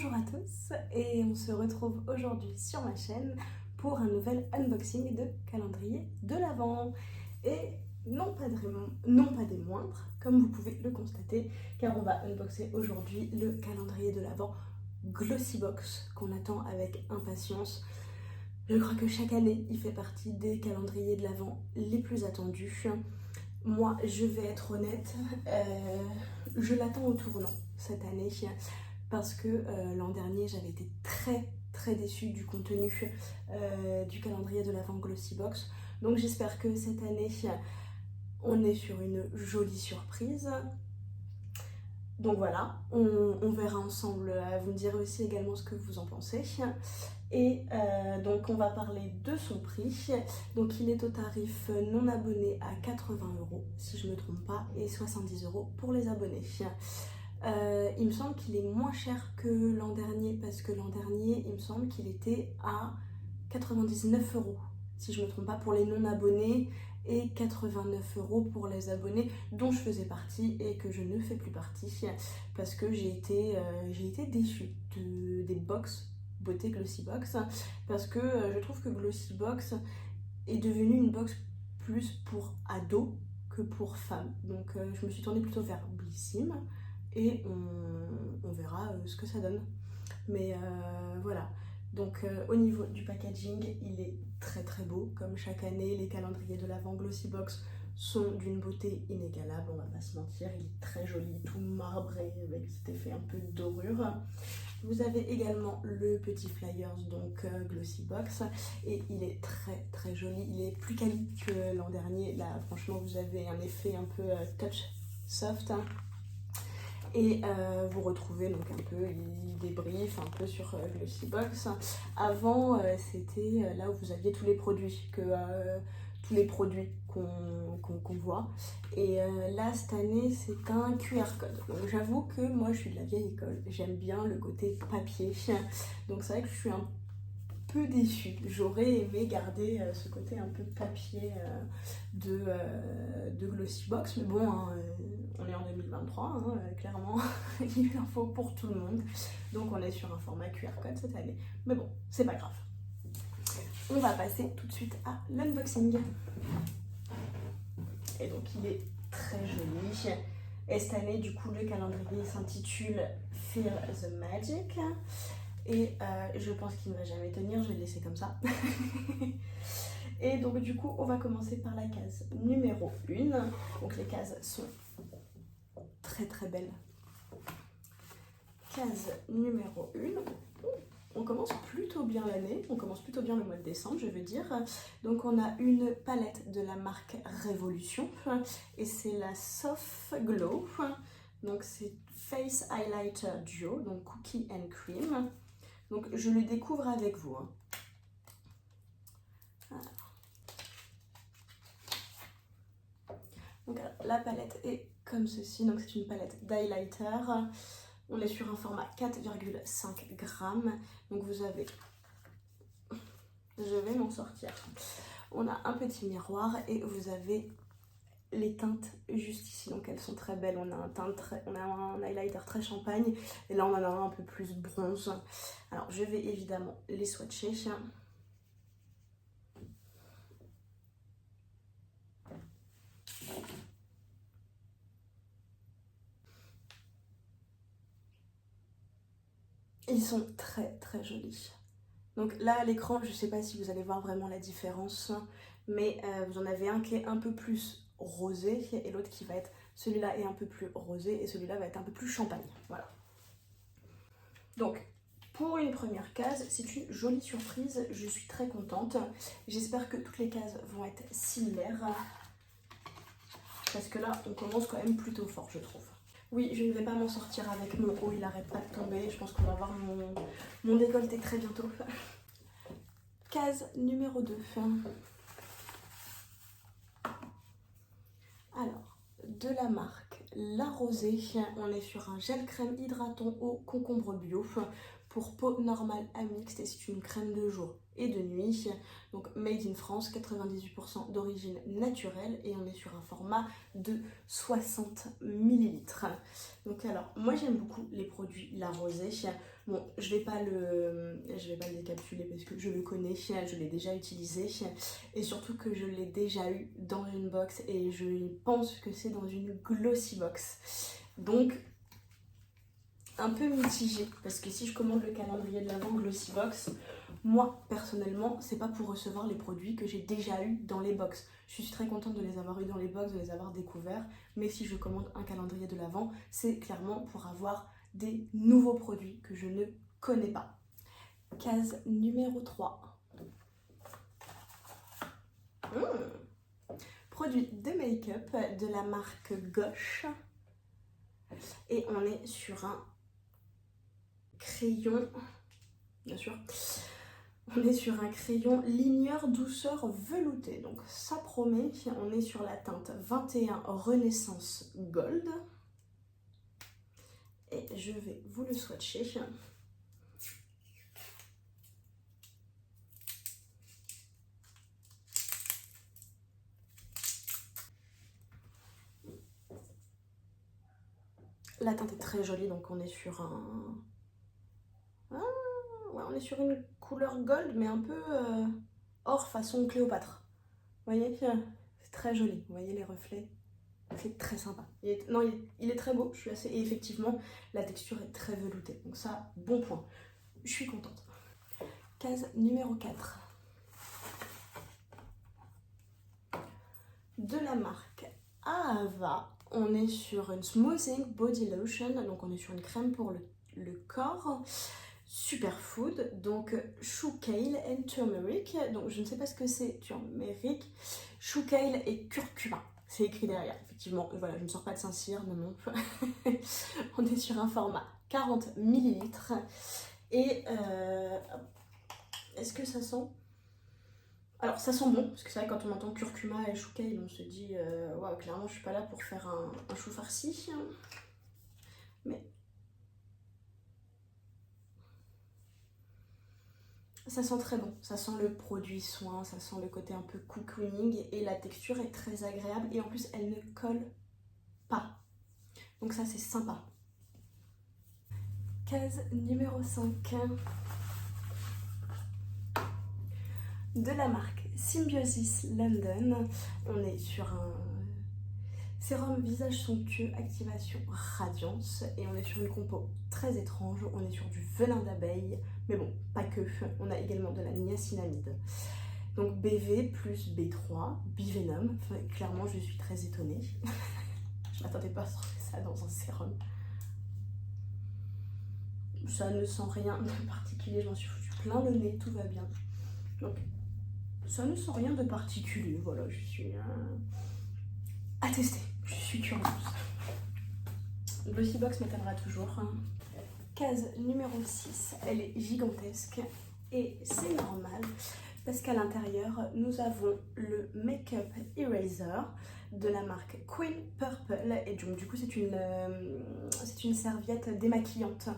Bonjour à tous et on se retrouve aujourd'hui sur ma chaîne pour un nouvel unboxing de calendrier de l'Avent. Et non pas des moindres, comme vous pouvez le constater, car on va unboxer aujourd'hui le calendrier de l'Avent Glossybox qu'on attend avec impatience. Je crois que chaque année, il fait partie des calendriers de l'Avent les plus attendus. Moi, je vais être honnête, je l'attends au tournant cette année parce que l'an dernier, j'avais été très déçue du contenu du calendrier de l'Avent Glossybox. Donc j'espère que cette année, on est sur une jolie surprise. Donc voilà, on verra ensemble, vous me direz aussi également ce que vous en pensez. Et donc on va parler de son prix. Donc il est au tarif non abonné à 80 € si je ne me trompe pas, et 70 € pour les abonnés. Il me semble qu'il est moins cher que l'an dernier, parce que l'an dernier il me semble qu'il était à 99 € si je ne me trompe pas pour les non abonnés, et 89 € pour les abonnés dont je faisais partie et que je ne fais plus partie parce que j'ai été déçue des box beauté Glossybox, parce que je trouve que Glossybox est devenue une box plus pour ados que pour femmes. Donc je me suis tournée plutôt vers Blissim et on verra ce que ça donne. Mais voilà. Donc au niveau du packaging, il est très beau. Comme chaque année, les calendriers de l'Avent Glossybox sont d'une beauté inégalable, on va pas se mentir. Il est très joli, tout marbré avec cet effet un peu dorure. Vous avez également le petit flyers, donc Glossybox, et il est très joli. Il est plus quali que l'an dernier. Là, franchement, vous avez un effet un peu touch soft. Et vous retrouvez donc un peu les débriefs un peu sur Glossybox. Avant, c'était là où vous aviez tous les produits qu'on voit. Et là, cette année, c'est un QR code. Donc j'avoue que moi, je suis de la vieille école. J'aime bien le côté papier. Donc c'est vrai que je suis un peu déçue. J'aurais aimé garder ce côté un peu papier de Glossybox. Mais bon, hein, on est en 2023, hein, clairement, il en faut pour tout le monde. Donc on est sur un format QR code cette année. Mais bon, c'est pas grave. On va passer tout de suite à l'unboxing. Et donc il est très joli. Et cette année, du coup, le calendrier s'intitule Feel the Magic. Et je pense qu'il ne va jamais tenir, je vais le laisser comme ça. Et donc du coup, on va commencer par la case numéro 1. Donc les cases sont très belles. Case numéro 1. On commence plutôt bien l'année, on commence plutôt bien le mois de décembre, je veux dire. Donc on a une palette de la marque Révolution et c'est la Soft Glow. Donc c'est Face Highlighter Duo, donc Cookie and Cream. Donc je le découvre avec vous. Donc la palette est comme ceci, donc c'est une palette d'highlighter. On est sur un format 4,5 grammes. Donc vous avez, je vais m'en sortir. On a un petit miroir et vous avez les teintes juste ici, donc elles sont très belles. On a un highlighter très champagne et là on en a un peu plus bronze. Alors je vais évidemment les swatcher. Ils sont très jolis. Donc là à l'écran, je ne sais pas si vous allez voir vraiment la différence, mais vous en avez un qui est un peu plus rosé et l'autre qui va être, celui-là est un peu plus rosé et celui-là va être un peu plus champagne. Voilà. Donc pour une première case, c'est une jolie surprise, je suis très contente. J'espère que toutes les cases vont être similaires parce que là on commence quand même plutôt fort, je trouve. Oui, je ne vais pas m'en sortir avec mon haut, il n'arrête pas de tomber. Je pense qu'on va voir mon décolleté très bientôt. Case numéro 2. Alors, de la marque La Rosée, on est sur un gel crème hydratant au concombre bio pour peau normale à mixte et c'est une crème de jour et de nuit. Donc made in France, 98% d'origine naturelle et on est sur un format de 60 ml. Donc alors, moi j'aime beaucoup les produits La Rosée. Bon, je vais pas le décapsuler parce que je le connais, je l'ai déjà utilisé et surtout que je l'ai déjà eu dans une box et je pense que c'est dans une glossy box. Donc, un peu mitigé parce que si je commande le calendrier de l'Avent glossy box, moi personnellement, c'est pas pour recevoir les produits que j'ai déjà eu dans les box. Je suis très contente de les avoir eu dans les box, de les avoir découverts, mais si je commande un calendrier de l'Avent, c'est clairement pour avoir des nouveaux produits que je ne connais pas. Case numéro 3. Produit de make-up de la marque Gauche. Et on est sur un crayon, bien sûr, on est sur un crayon ligneur douceur velouté. Donc ça promet, on est sur la teinte 21 Renaissance Gold. Et je vais vous le swatcher. La teinte est très jolie, donc on est sur un... ouais, on est sur une couleur gold, mais un peu or façon Cléopâtre. Vous voyez, c'est très joli. Vous voyez les reflets, c'est très sympa. Il est très beau, je suis assez... Et effectivement, la texture est très veloutée. Donc ça, bon point. Je suis contente. Case numéro 4. De la marque Ahava, on est sur une Smoothing Body Lotion. Donc on est sur une crème pour le corps. Superfood, donc chou kale and turmeric. Donc je ne sais pas ce que c'est turmeric. Chou kale et curcuma. C'est écrit derrière, effectivement. Voilà, je ne sors pas de Saint-Cyr, non. On est sur un format 40 ml. Et est-ce que ça sent? Alors ça sent bon, parce que c'est vrai quand on entend curcuma et chou kale, on se dit waouh, clairement je suis pas là pour faire un chou farci. Mais ça sent très bon, ça sent le produit soin, ça sent le côté un peu cocooning et la texture est très agréable et en plus elle ne colle pas. Donc ça c'est sympa. Case numéro 5. De la marque Symbiosis London, on est sur un sérum visage somptueux activation radiance et on est sur une compo très étrange, on est sur du venin d'abeille, mais bon, pas que, on a également de la niacinamide. Donc BV plus B3, bivenom, enfin, clairement je suis très étonnée. Je m'attendais pas à trouver ça dans un sérum. Ça ne sent rien de particulier, je m'en suis foutu plein le nez, tout va bien. Donc ça ne sent rien de particulier, voilà, je suis à tester, je suis curieuse. Glossy Box m'étonnera toujours. Case numéro 6, elle est gigantesque et c'est normal parce qu'à l'intérieur nous avons le Make-up Eraser de la marque Queen Purple et donc du coup c'est une serviette démaquillante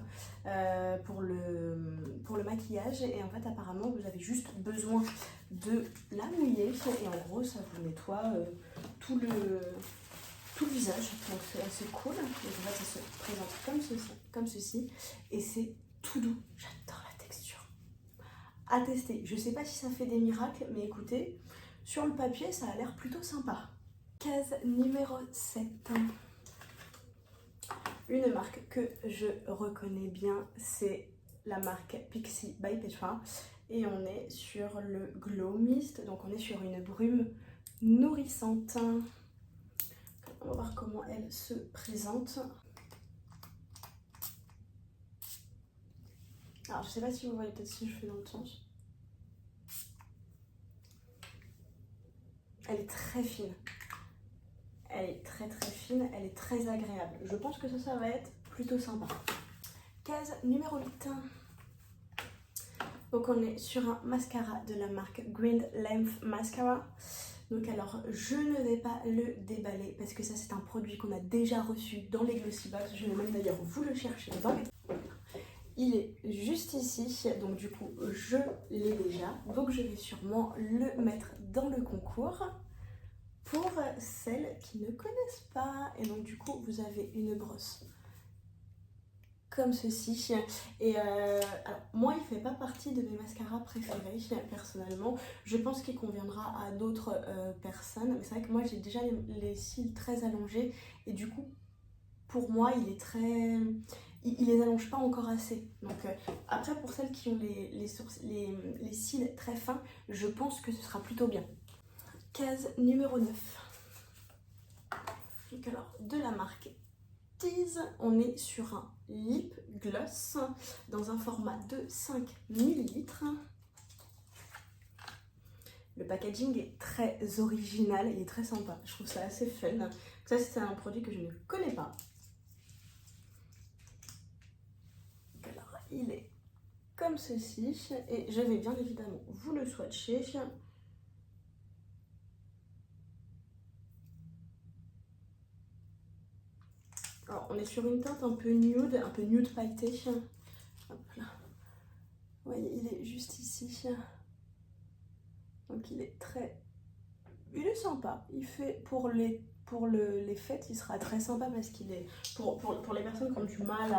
pour le maquillage et en fait apparemment vous avez juste besoin de la mouiller et en gros ça vous nettoie tout le visage, donc c'est assez cool. Donc en fait ça se présente comme ceci et c'est tout doux, j'adore la texture. À tester, je sais pas si ça fait des miracles mais écoutez, sur le papier ça a l'air plutôt sympa. Case numéro 7. Une marque que je reconnais bien, c'est la marque Pixi by Petra et on est sur le Glow Mist, donc on est sur une brume nourrissante. On va voir comment elle se présente. Alors je sais pas si vous voyez, peut-être si je fais dans le sens. Elle est très fine. Elle est très fine, elle est très agréable. Je pense que ça va être plutôt sympa. Case numéro 8. Donc on est sur un mascara de la marque Green Length Mascara. Donc alors je ne vais pas le déballer parce que ça c'est un produit qu'on a déjà reçu dans les Glossy Box. Je vais même d'ailleurs vous le chercher dans les... Il est juste ici, donc du coup je l'ai déjà. Donc je vais sûrement le mettre dans le concours pour celles qui ne connaissent pas. Et donc du coup vous avez une brosse comme ceci. Et alors, moi, il fait pas partie de mes mascaras préférés, personnellement. Je pense qu'il conviendra à d'autres personnes. Mais c'est vrai que moi, j'ai déjà les cils très allongés. Et du coup, pour moi, il est très... Il les allonge pas encore assez. Donc après, pour celles qui ont les cils très fins, je pense que ce sera plutôt bien. Case numéro 9. Donc alors, de la marque Tease, on est sur un lip gloss dans un format de 5 ml. Le packaging est très original, il est très sympa. Je trouve ça assez fun. Ça, c'est un produit que je ne connais pas. Alors, il est comme ceci. Et je vais bien évidemment vous le swatcher. Alors, on est sur une teinte un peu nude pailleté. Hop là. Vous voyez, il est juste ici. Donc il est il est sympa. Il fait pour les fêtes, il sera très sympa parce qu'il est pour les personnes qui ont du mal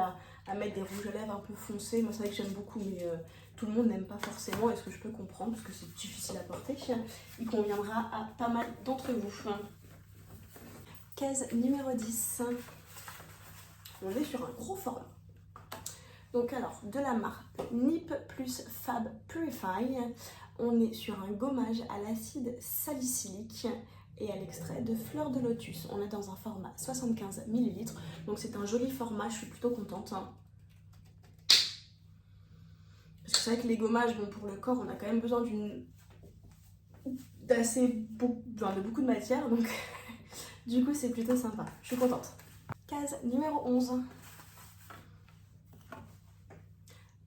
à mettre des rouges à lèvres un peu foncés. Moi, c'est vrai que j'aime beaucoup, mais tout le monde n'aime pas forcément. Est-ce que je peux comprendre parce que c'est difficile à porter. Il conviendra à pas mal d'entre vous. Case numéro 10. On est sur un gros format. Donc alors, de la marque Nip plus Fab Purify, on est sur un gommage à l'acide salicylique et à l'extrait de fleurs de lotus. On est dans un format 75 ml, donc c'est un joli format, je suis plutôt contente. Parce que c'est vrai que les gommages, bon, pour le corps, on a quand même besoin de beaucoup de matière, donc du coup c'est plutôt sympa, je suis contente. Case numéro 11.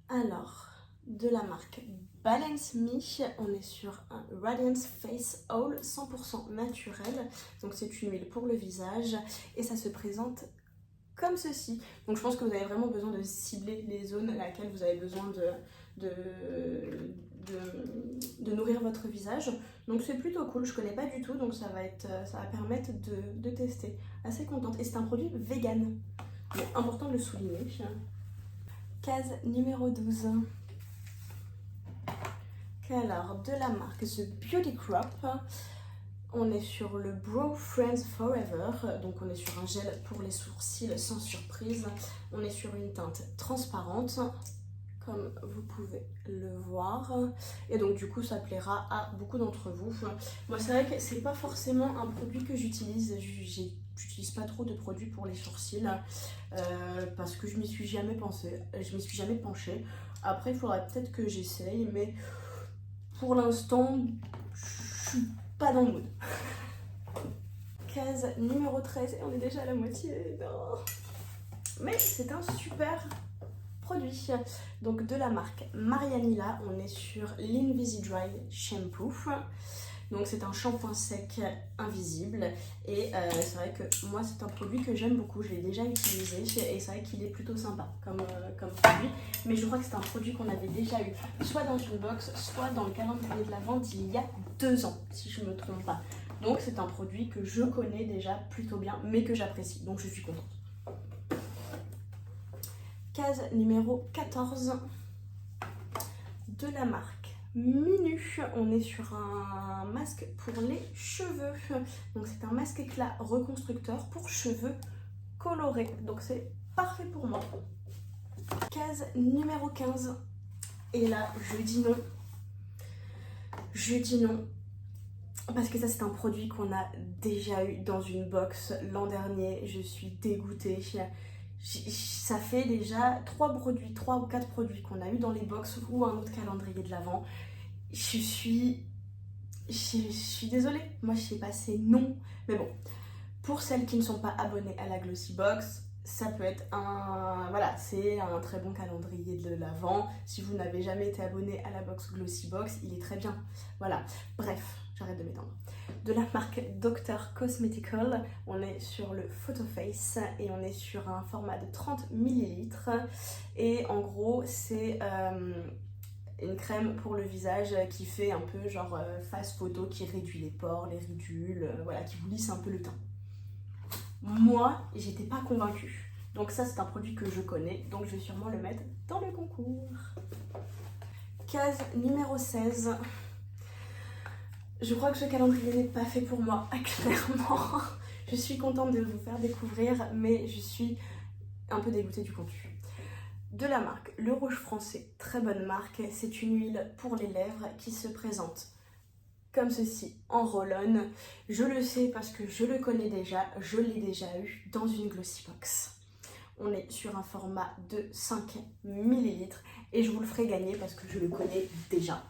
Alors, de la marque Balance Me, on est sur un Radiance Face Oil 100% naturel. Donc c'est une huile pour le visage et ça se présente comme ceci. Donc je pense que vous avez vraiment besoin de cibler les zones à laquelle vous avez besoin de nourrir votre visage. Donc c'est plutôt cool, je connais pas du tout, donc ça va permettre de tester. Assez contente. Et c'est un produit vegan. Bon, important de le souligner. Case numéro 12. Alors, de la marque The Beauty Crop, on est sur le Brow Friends Forever. Donc on est sur un gel pour les sourcils sans surprise. On est sur une teinte transparente, comme vous pouvez le voir. Et donc du coup, ça plaira à beaucoup d'entre vous. Moi, c'est vrai que c'est pas forcément un produit que j'utilise. J'utilise pas trop de produits pour les sourcils parce que je m'y suis jamais penchée. Après, il faudrait peut-être que j'essaye, mais pour l'instant, je suis pas dans le mood. Case numéro 13, et on est déjà à la moitié. Non. Mais c'est un super produit. Donc de la marque Marianila, on est sur l'Invisi-Dry Shampoo. Donc c'est un shampoing sec invisible et c'est vrai que moi c'est un produit que j'aime beaucoup, je l'ai déjà utilisé et c'est vrai qu'il est plutôt sympa comme produit, mais je crois que c'est un produit qu'on avait déjà eu soit dans une box, soit dans le calendrier de la vente il y a 2 ans si je ne me trompe pas. Donc c'est un produit que je connais déjà plutôt bien mais que j'apprécie, donc je suis contente. Case numéro 14 de la marque Minu, on est sur un masque pour les cheveux. Donc c'est un masque éclat reconstructeur pour cheveux colorés. Donc c'est parfait pour moi. Case numéro 15. Et là, je dis non. Je dis non. Parce que ça, c'est un produit qu'on a déjà eu dans une box l'an dernier. Je suis dégoûtée. Ça fait déjà 3 ou 4 produits qu'on a eu dans les box ou un autre calendrier de l'Avent. Je suis désolée, moi je sais pas, c'est non. Mais bon, pour celles qui ne sont pas abonnées à la Glossy Box, ça peut être c'est un très bon calendrier de l'Avent. Si vous n'avez jamais été abonné à la box Glossy Box, il est très bien. Voilà, bref, j'arrête de m'étendre. De la marque Dr. Cosmetical, on est sur le Photo Face et on est sur un format de 30 ml. Et en gros, c'est une crème pour le visage qui fait un peu genre face photo, qui réduit les pores, les ridules, voilà, qui vous lisse un peu le teint. Moi, j'étais pas convaincue. Donc ça c'est un produit que je connais, donc je vais sûrement le mettre dans le concours. Case numéro 16. Je crois que ce calendrier n'est pas fait pour moi, clairement. Je suis contente de vous faire découvrir, mais je suis un peu dégoûtée du contenu. De la marque Le Rouge Français, très bonne marque. C'est une huile pour les lèvres qui se présente comme ceci en roll-on. Je le sais parce que je le connais déjà, je l'ai déjà eu dans une Glossy Box. On est sur un format de 5 ml et je vous le ferai gagner parce que je le connais déjà.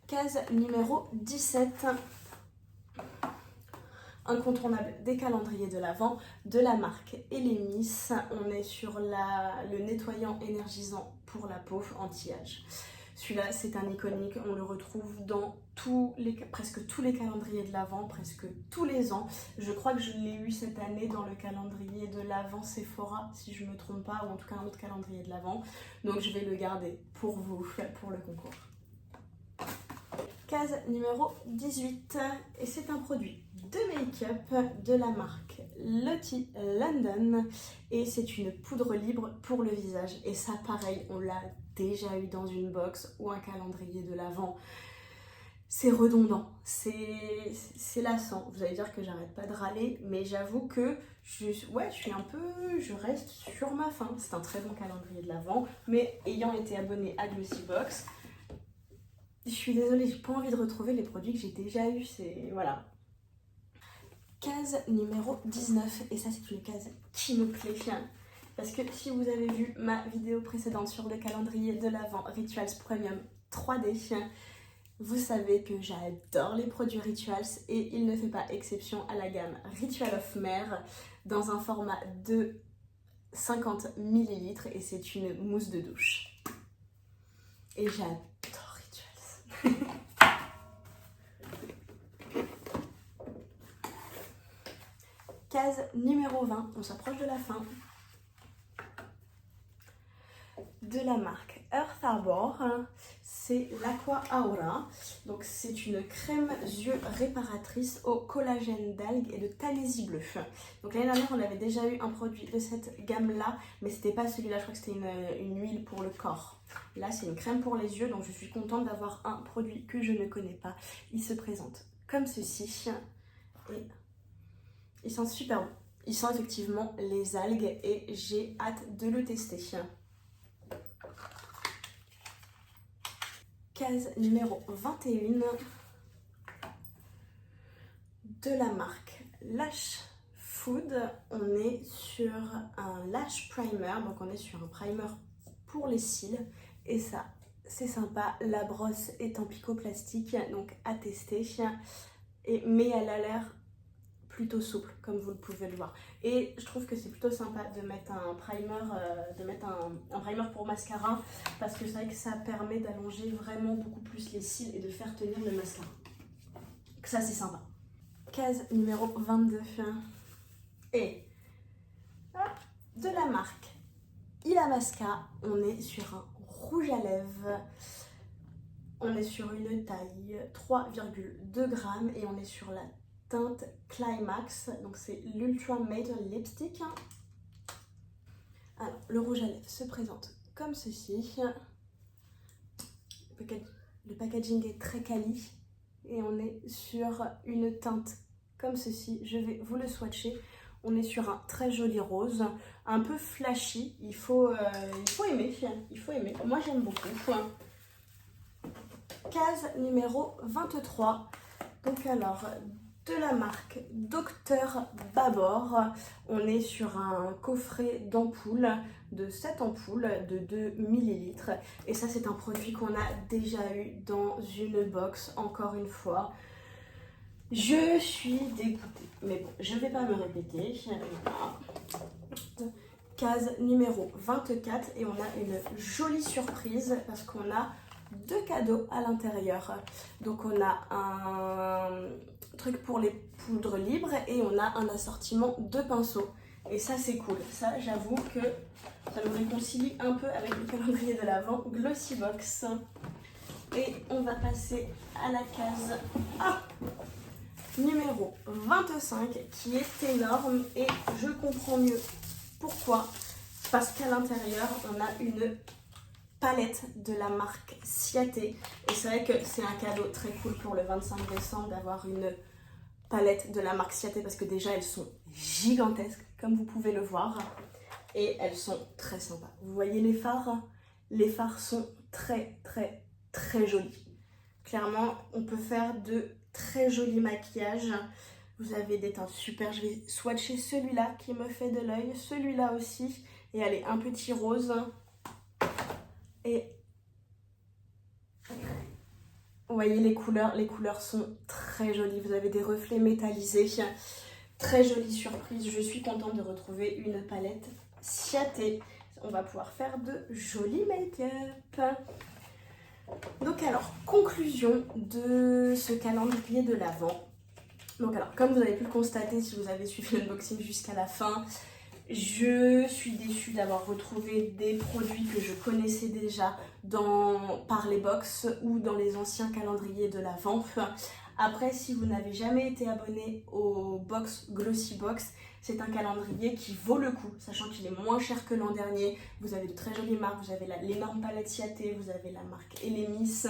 Case numéro 17. Incontournable des calendriers de l'Avent de la marque Elemis. On est sur le nettoyant énergisant pour la peau anti-âge. Celui-là, c'est un iconique, on le retrouve dans presque tous les calendriers de l'Avent, presque tous les ans. Je crois que je l'ai eu cette année dans le calendrier de l'Avent Sephora, si je ne me trompe pas, ou en tout cas un autre calendrier de l'Avent. Donc je vais le garder pour vous, pour le concours. Case numéro 18, et c'est un produit de make-up de la marque Lottie London et c'est une poudre libre pour le visage et ça pareil on l'a déjà eu dans une box ou un calendrier de l'Avent. C'est redondant, c'est lassant. Vous allez dire que j'arrête pas de râler, mais j'avoue que je reste sur ma faim. C'est un très bon calendrier de l'Avent, mais ayant été abonnée à Glossy Box, je suis désolée, j'ai pas envie de retrouver les produits que j'ai déjà eu, voilà. Case numéro 19, et ça c'est une case qui me plaît, parce que si vous avez vu ma vidéo précédente sur le calendrier de l'Avent Rituals Premium 3D, vous savez que j'adore les produits Rituals et il ne fait pas exception à la gamme Ritual of Mer dans un format de 50 ml et c'est une mousse de douche. Et j'adore Rituals. Case numéro 20, on s'approche de la fin. De la marque Earth Harbor, c'est l'Aqua Aura. Donc c'est une crème yeux réparatrice au collagène d'algues et de talésie bleue. Donc l'année dernière on avait déjà eu un produit de cette gamme là, mais c'était pas celui-là, je crois que c'était une huile pour le corps. Là c'est une crème pour les yeux, donc je suis contente d'avoir un produit que je ne connais pas. Il se présente comme ceci et il sent super bon. Il sent effectivement les algues et j'ai hâte de le tester. Case numéro 21 de la marque Lash Food. On est sur un lash primer, donc on est sur un primer pour les cils et ça c'est sympa. La brosse est en picoplastique, donc à tester, mais elle a l'air plutôt souple comme vous le pouvez le voir et je trouve que c'est plutôt sympa de mettre un primer un primer pour mascara parce que c'est vrai que ça permet d'allonger vraiment beaucoup plus les cils et de faire tenir le mascara, ça c'est sympa. Case numéro 22 et de la marque Illamasqua, on est sur un rouge à lèvres. On est sur une taille 3,2 grammes et on est sur la teinte Climax, donc c'est l'Ultra Matte Lipstick. Alors, le rouge à lèvres se présente comme ceci. Le packaging est très quali et on est sur une teinte comme ceci. Je vais vous le swatcher. On est sur un très joli rose, un peu flashy. Il faut aimer, il faut aimer. Moi j'aime beaucoup. Case numéro 23. Donc alors, de la marque Dr Babor, on est sur un coffret d'ampoules, de 7 ampoules de 2 ml. Et ça c'est un produit qu'on a déjà eu dans une box, encore une fois. Je suis dégoûtée, mais bon, je ne vais pas me répéter. Case numéro 24 et on a une jolie surprise parce qu'on a 2 cadeaux à l'intérieur. Donc on a un truc pour les poudres libres et on a un assortiment de pinceaux. Et ça c'est cool, ça j'avoue que ça nous réconcilie un peu avec le calendrier de l'Avent Glossy Box. Et on va passer à la case numéro 25 qui est énorme et je comprends mieux pourquoi. Parce qu'à l'intérieur, on a une palette de la marque Ciaté. Et c'est vrai que c'est un cadeau très cool pour le 25 décembre d'avoir une palette de la marque Ciaté parce que déjà elles sont gigantesques comme vous pouvez le voir et elles sont très sympas. Vous voyez les phares? Les phares sont très jolis. Clairement, on peut faire de très jolis maquillages. Vous avez des teintes super. Je vais swatcher celui-là qui me fait de l'œil, celui-là aussi. Et allez, un petit rose. Et vous voyez les couleurs sont très jolies. Vous avez des reflets métallisés. Très jolie surprise. Je suis contente de retrouver une palette Ciaté. On va pouvoir faire de jolis make-up. Donc alors, conclusion de ce calendrier de l'Avent. Donc alors, comme vous avez pu le constater si vous avez suivi l'unboxing jusqu'à la fin, je suis déçue d'avoir retrouvé des produits que je connaissais déjà par les box ou dans les anciens calendriers de l'Avent. Après, si vous n'avez jamais été abonné au box Glossy Box, c'est un calendrier qui vaut le coup, sachant qu'il est moins cher que l'an dernier. Vous avez de très jolies marques, vous avez l'énorme palette Ciaté, vous avez la marque Elemis,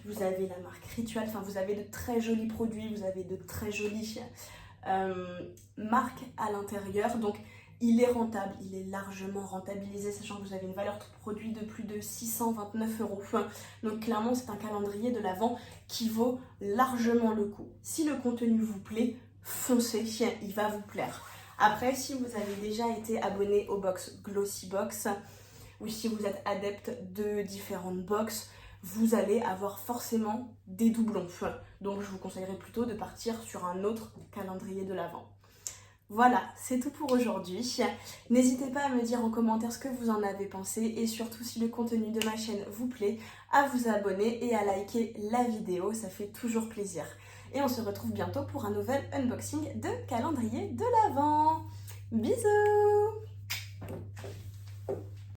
vous avez la marque Ritual, enfin vous avez de très jolis produits, vous avez de très jolies marques à l'intérieur. Donc il est rentable, il est largement rentabilisé, sachant que vous avez une valeur de produit de plus de 629 €. Donc clairement, c'est un calendrier de l'Avent qui vaut largement le coup. Si le contenu vous plaît, foncez, il va vous plaire. Après, si vous avez déjà été abonné au box Glossy Box, ou si vous êtes adepte de différentes box, vous allez avoir forcément des doublons. Donc je vous conseillerais plutôt de partir sur un autre calendrier de l'Avent. Voilà, c'est tout pour aujourd'hui. N'hésitez pas à me dire en commentaire ce que vous en avez pensé et surtout si le contenu de ma chaîne vous plaît, à vous abonner et à liker la vidéo, ça fait toujours plaisir. Et on se retrouve bientôt pour un nouvel unboxing de calendrier de l'Avent.